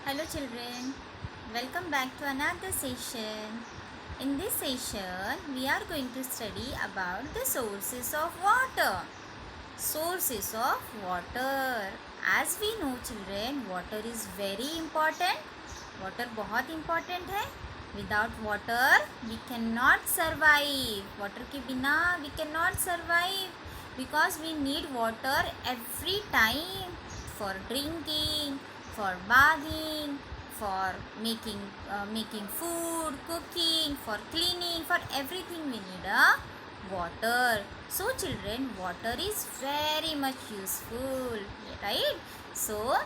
Hello children, welcome back to another session. In this session, we are going to study about the sources of water. Sources of water. As we know children, water is very important. Water बहुत important है. Without water, we cannot survive. Water के बिना we cannot survive because we need water every time for drinking, for bathing, for making food, cooking, for cleaning, for everything we need a water. So children, water is very much useful, right? So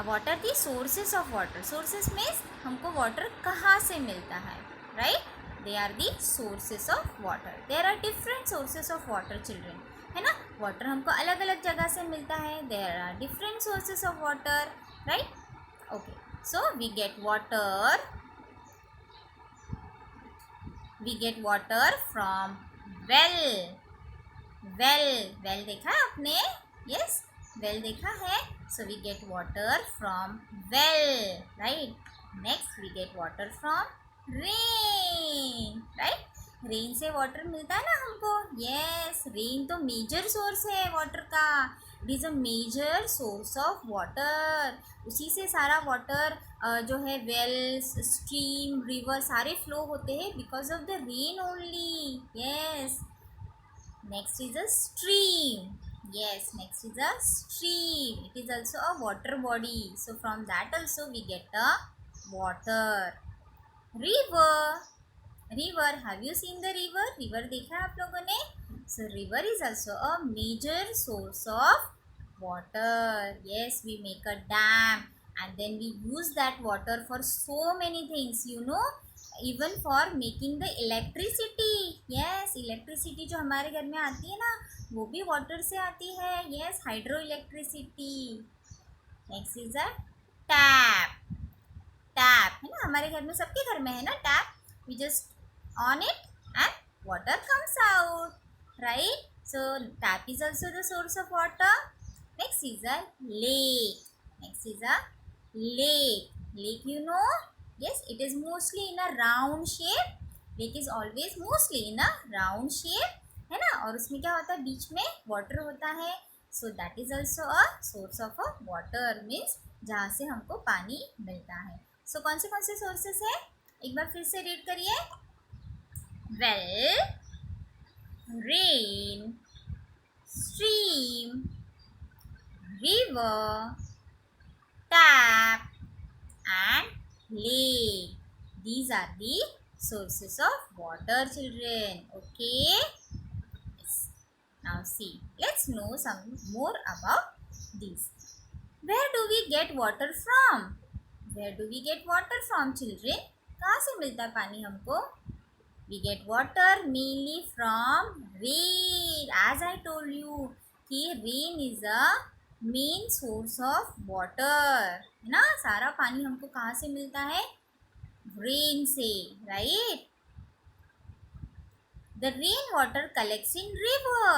what are the sources of water? Sources means हमको water कहाँ से मिलता है, right? They are the sources of water. There are different sources of water, children. है ना? Water हमको अलग अलग जगह से मिलता है. There are different sources of water, right? Okay. So we get water from well. well देखा है आपने? Yes, well देखा है. So we get water from well, right? Next we get water from rain, right? Rain से water मिलता है ना हमको. यस, रेन तो मेजर सोर्स है वाटर का. It is a major source of water. उसी से सारा वाटर जो है वेल्स, स्ट्रीम, रिवर सारे फ्लो होते हैं because of the rain only. Yes. Next is a stream. Yes, next is a stream. It is also a water body. So from that also we get a water. River. Have you seen the river? River देखा है आप लोगों ने? So river is also a major source of water. Yes, we make a dam and then we use that water for so many things, even for making the electricity. Yes, electricity जो हमारे घर में आती है ना, वो भी water से आती है. Yes, hydro electricity. Next is a tap. है ना, हमारे घर में, सबके घर में है ना tap. We just on it and water comes out, right? So tap is also the source of water. Next is a lake. Lake, yes, it is mostly in a round shape. Lake is always mostly in a round shape, है ना. और उसमें क्या होता है, बीच में water होता है. So that is also a source of a water, means जहाँ से हमको पानी मिलता है. So कौन से सोर्सेस है, एक बार फिर से रीड करिए. Well, rain, stream, river, tap and lake. These are the sources of water, children. Okay? Yes. Now see, let's know some more about these. Where do we get water from? Children? कहाँ से मिलता है पानी हमको? We get water mainly from rain. As I told you कि rain is a main source of water, है ना. सारा पानी हमको कहाँ से मिलता है? rain से, right? The rain water collects in river.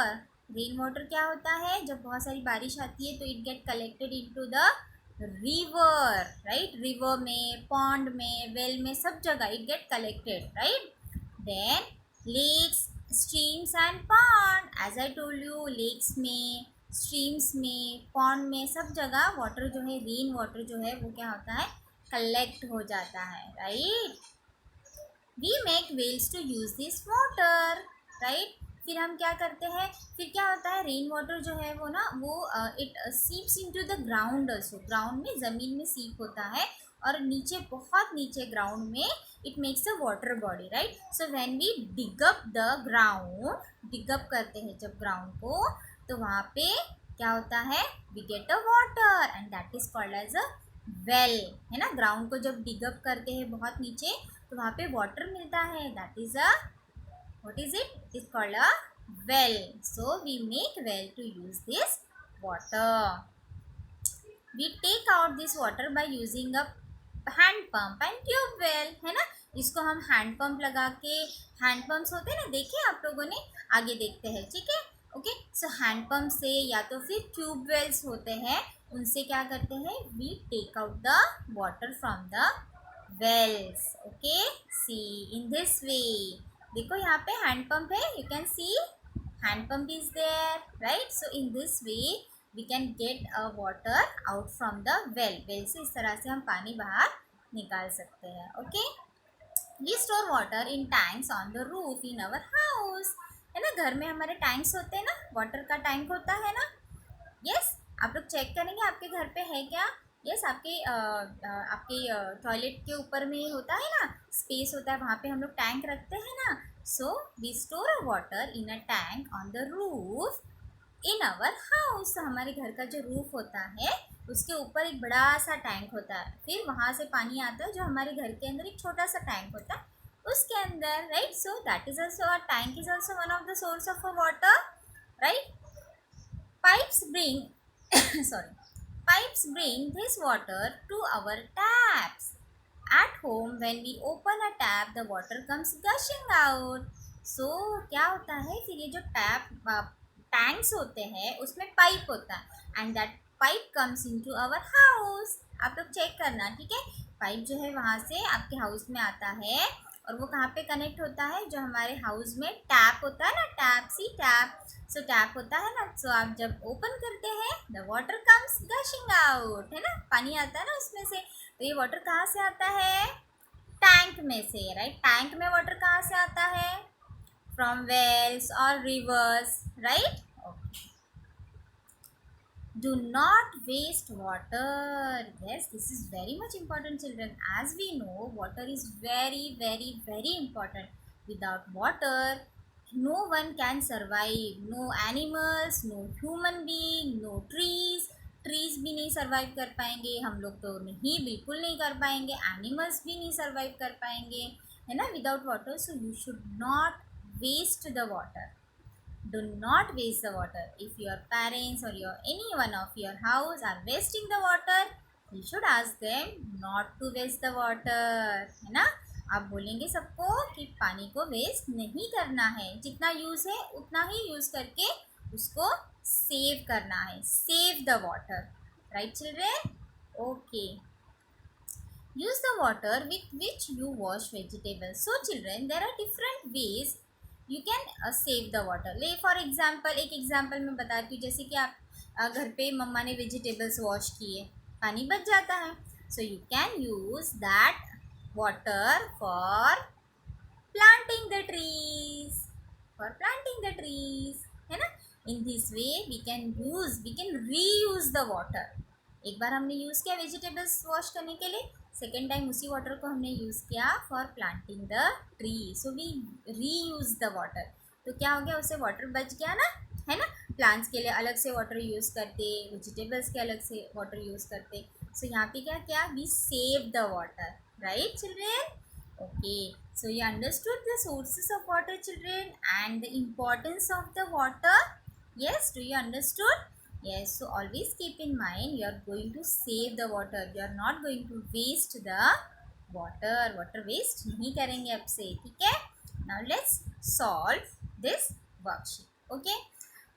Rain water क्या होता है, जब बहुत सारी बारिश आती है तो it get collected into the river, right. River में, पॉन्ड में, वेल में, सब जगह it get collected, right. Then lakes, streams and pond. As I told you, lakes में, streams में, pond में, सब जगह वाटर जो है, रेन वाटर जो है, वो क्या होता है, कलेक्ट हो जाता है, right. We make wells to use this water, right. फिर हम क्या करते हैं, फिर क्या होता है, रेन वाटर जो है वो ना, वो it seeps into the ground also. Ground में, ज़मीन में सीप होता है और नीचे, बहुत नीचे ग्राउंड में it makes a water body, right. So when we dig up the ground, dig up करते हैं जब ग्राउंड को, तो वहाँ पे क्या होता है, we get a water and that is called as a well, है ना. ग्राउंड को जब डिग अप करते हैं बहुत नीचे, तो वहाँ पे वाटर मिलता है. That is a, what is it? It is called a well. So we make well to use this water. We take out this water by using a hand pump and tubewell, है ना. इसको हम hand pump लगा के, hand pumps होते हैं ना, देखे आप लोगों ने, आगे देखते हैं, ठीक है. ओके। सो हैंडपम्प से या तो फिर ट्यूबवेल्स होते हैं, उनसे क्या करते हैं, we take out the water from the wells. Okay, see in this way. देखो यहाँ पे हैंडपम्प है, you can see hand pump is there, right. So in this way we can get a water out from the well. Well से इस तरह से हम पानी बाहर निकाल सकते हैं। Okay, we store water in tanks on the roof in our house. है ना, घर में हमारे टैंक्स होते हैं ना, वाटर का टैंक होता है ना। यस, आप लोग चेक करेंगे आपके घर पे है क्या। यस, आपके टॉयलेट के ऊपर में होता है ना, स्पेस होता है, वहाँ पे हम लोग टैंक रखते हैं ना। So we store a water in a tank on the roof in our house. हमारे घर का जो रूफ होता है उसके ऊपर एक बड़ा सा टैंक होता है, फिर वहाँ से पानी आता है जो हमारे घर के अंदर एक छोटा सा टैंक होता है उसके अंदर, right. So that is also a tank is also one of the source of a water, right. Pipes bring sorry, pipes bring this water to our taps. At home, when we open a tap, the water comes gushing out. So क्या होता है फिर, ये जो tanks होते हैं उसमें pipe होता है and that pipe comes into our house. आप लोग चेक करना, ठीक है। पाइप जो है वहाँ से आपके हाउस में आता है और वो कहाँ पे कनेक्ट होता है, जो हमारे हाउस में टैप होता है ना, टैप, सी टैप। सो टैप होता है ना, सो आप जब ओपन करते हैं the water comes gushing out, है ना, पानी आता है ना उसमें से। तो ये वाटर कहाँ से आता है, टैंक में से, राइट। टैंक में वाटर कहाँ से आता है, फ्रॉम वेल्स और reverse, right. Do not waste water. Yes, this is very much important, children. As we know, water is very, very, very important. Without water, no one can survive. No animals, no human being, no trees. Trees भी नहीं survive कर पाएंगे, हम लोग तो नहीं, बिल्कुल नहीं कर पाएंगे। एनिमल्स भी नहीं सर्वाइव कर पाएंगे, है ना, without water. So you should not waste the water. Do not waste the water. If your parents or any one of your house are wasting the water, you should ask them not to waste the water. है ना, आप बोलेंगे सबको कि पानी को waste नहीं करना है, जितना यूज़ है उतना ही यूज़ करके उसको सेव करना है. Save the water, right children? Okay. Use the water with which you wash vegetables. So children, there are different ways you can save the water. ले for example, एक एग्जाम्पल मैं बताती हूँ. जैसे कि आप घर पे मम्मा ने वेजिटेबल्स वॉश किए, पानी बच जाता है. So you can use that water for planting the trees. For planting the trees, है ना. In this way we can reuse the water. एक बार हमने यूज़ किया वेजिटेबल्स वॉश करने के लिए, सेकेंड टाइम उसी वाटर को हमने यूज़ किया for planting the tree. So we reuse the water. तो क्या हो गया, उससे वाटर बच गया ना, है ना. प्लांट्स के लिए अलग से वाटर यूज़ करते, वेजिटेबल्स के अलग से वाटर यूज़ करते. सो यहाँ पे क्या क्या, we save the water, right children. Okay, so you understood the sources of water children and the importance of the water. Yes, do you understood? Yes, so always keep in mind you are going to save the water. You are not going to waste the water. Water waste नहीं करेंगे अब से, ठीक है. Now let's solve this worksheet. Okay.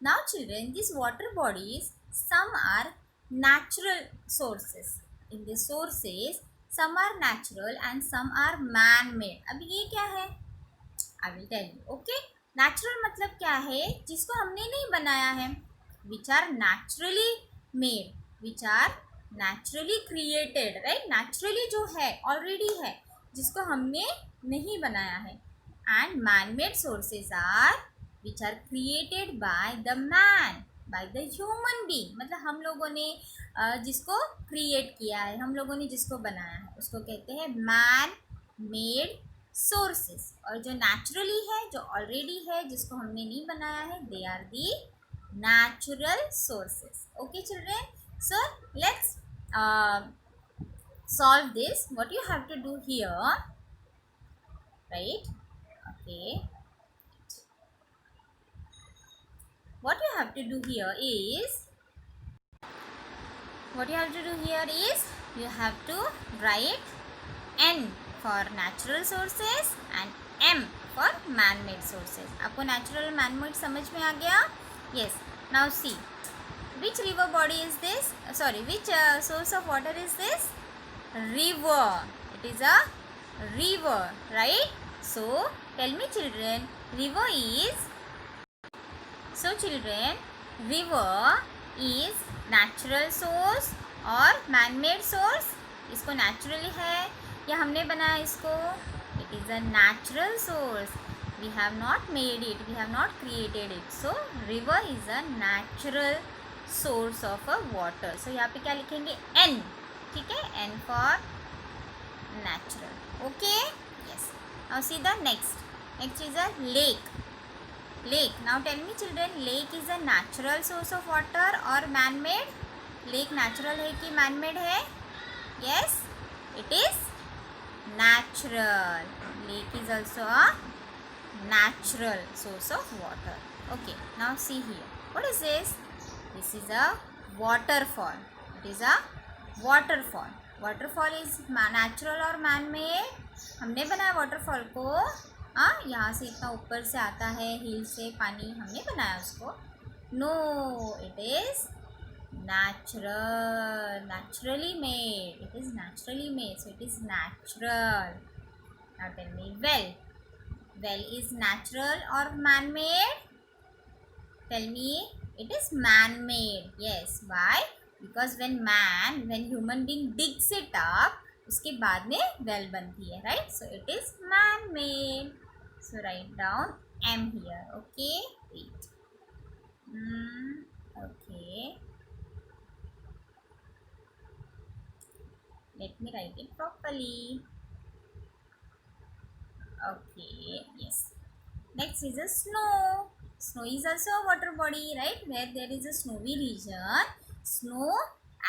Now children, these water bodies, some are natural sources. In the sources, some are natural and some are man-made. अब ये क्या है, I will tell you. Okay. Natural मतलब क्या है, जिसको हमने नहीं बनाया है. Which are naturally made, which are naturally created, right? Naturally जो है, already है, जिसको हमने नहीं बनाया है. And man-made sources are which are created by the man, by the human being. मतलब हम लोगों ने जिसको क्रिएट किया है, हम लोगों ने जिसको बनाया है, उसको कहते हैं मैन मेड सोर्सेस. और जो नेचुरली है, जो ऑलरेडी है, जिसको हमने नहीं बनाया है, they are the natural sources. Okay children, so let's solve this. What you have to do here, right? Okay, what you have to do here is you have to write N for natural sources and M for man-made sources. आपको natural man-made समझ में आ गया? Yes. Now see, which river body is this? Sorry, which source of water is this? River. It is a river, right? So tell me children, river is, so children, river is natural source और man-made source? इसको naturally है या हमने बनाया इसको? It is a natural source. We have not made it. We have not created it. So river is a natural source of a water. So यहाँ पे क्या लिखेंगे? N. ठीक है? N for natural. Okay? Yes. Now see the next. Next is a lake. Lake. Now tell me children, lake is a natural source of water or man-made? Lake natural है कि man-made है? Yes, it is natural. Lake is also a natural source of water. Okay, now see here. What is this? This is a waterfall. It is a waterfall. Waterfall is natural or man-made? हमने बनाया waterfall को. हाँ, यहाँ से इतना ऊपर से आता है, हिल से पानी हमने बनाया उसको. No, it is natural, naturally made. It is naturally made, so it is natural. Now tell me, well. Well is natural or man-made? Tell me, it is man-made. Yes, why? Because when human being digs it up, उसके बाद में well बनती है, right? So it is man-made. So write down M here. Okay, wait. Okay. Let me write it properly. Okay, yes. Next is a snow. Snow is also a water body, right? Where there is a snowy region, snow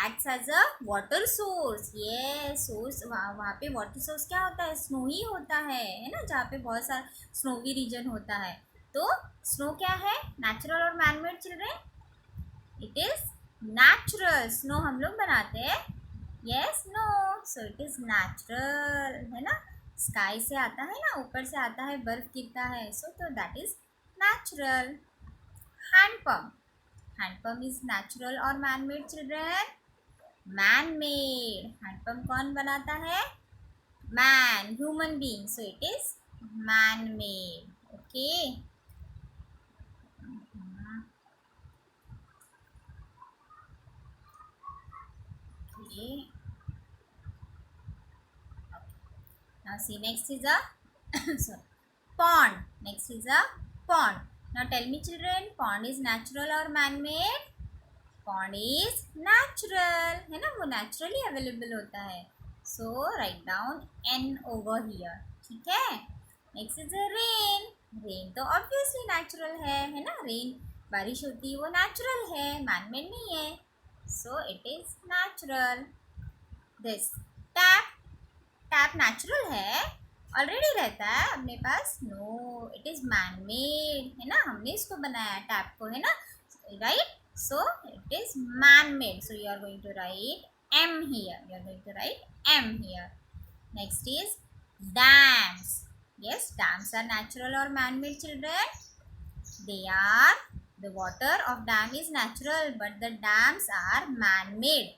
acts as a water source. Yes, source वहाँ पे water source क्या होता है? Snow ही होता है ना? जहाँ पे बहुत सारा snowy region होता है. तो snow क्या है? Natural और man-made children? It is natural. Snow हम लोग बनाते हैं. Yes, no. So it is natural, है ना? Sky से आता है ना, ऊपर से आता है, बर्फ गिरता है. So that is natural. Hand pump. Hand pump is natural or man-made children? Man-made. Hand pump कौन बनाता है? Man, human being. So it is man-made. Okay. Okay. Now see, next is a sorry, pond. Next is a pond. Now tell me children, pond is natural or man-made? Pond is natural, है ना? वो naturally available होता है. So write down N over here. ठीक है? Next is a rain. Rain तो obviously natural है ना? Rain बारिश होती है, वो natural है, man-made नहीं है. So it is natural. This tap. Tap natural है, ऑलरेडी रहता है अपने पास. No, it is man made, है ना? हमने इसको बनाया टैप को, है ना? Right. So it is man made. So you are going to write M here. You are going to write M here. Next is dams. Yes, dams are natural और man made children? They are. The water of dam is natural but the dams are man made.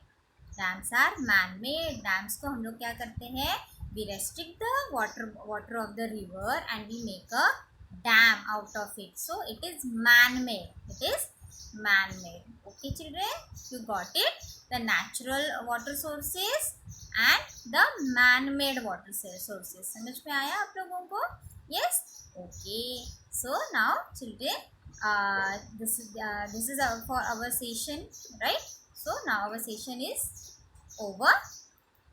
Dams are man-made. Dams को हम लोग क्या करते हैं? We restrict the water of the river and we make a dam out of it. So it is man-made. It is man-made. Okay children, you got it? The natural water sources and the man-made water sources. समझ में आया आप लोगों को? Yes. Okay. So now children, this is for our session, right? So now our session is over.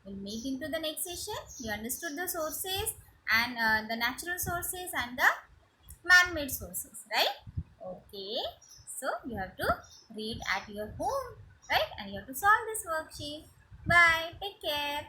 We'll meet into the next session. You understood the sources and the natural sources and the man-made sources, right? Okay. So you have to read at your home, right? And you have to solve this worksheet. Bye. Take care.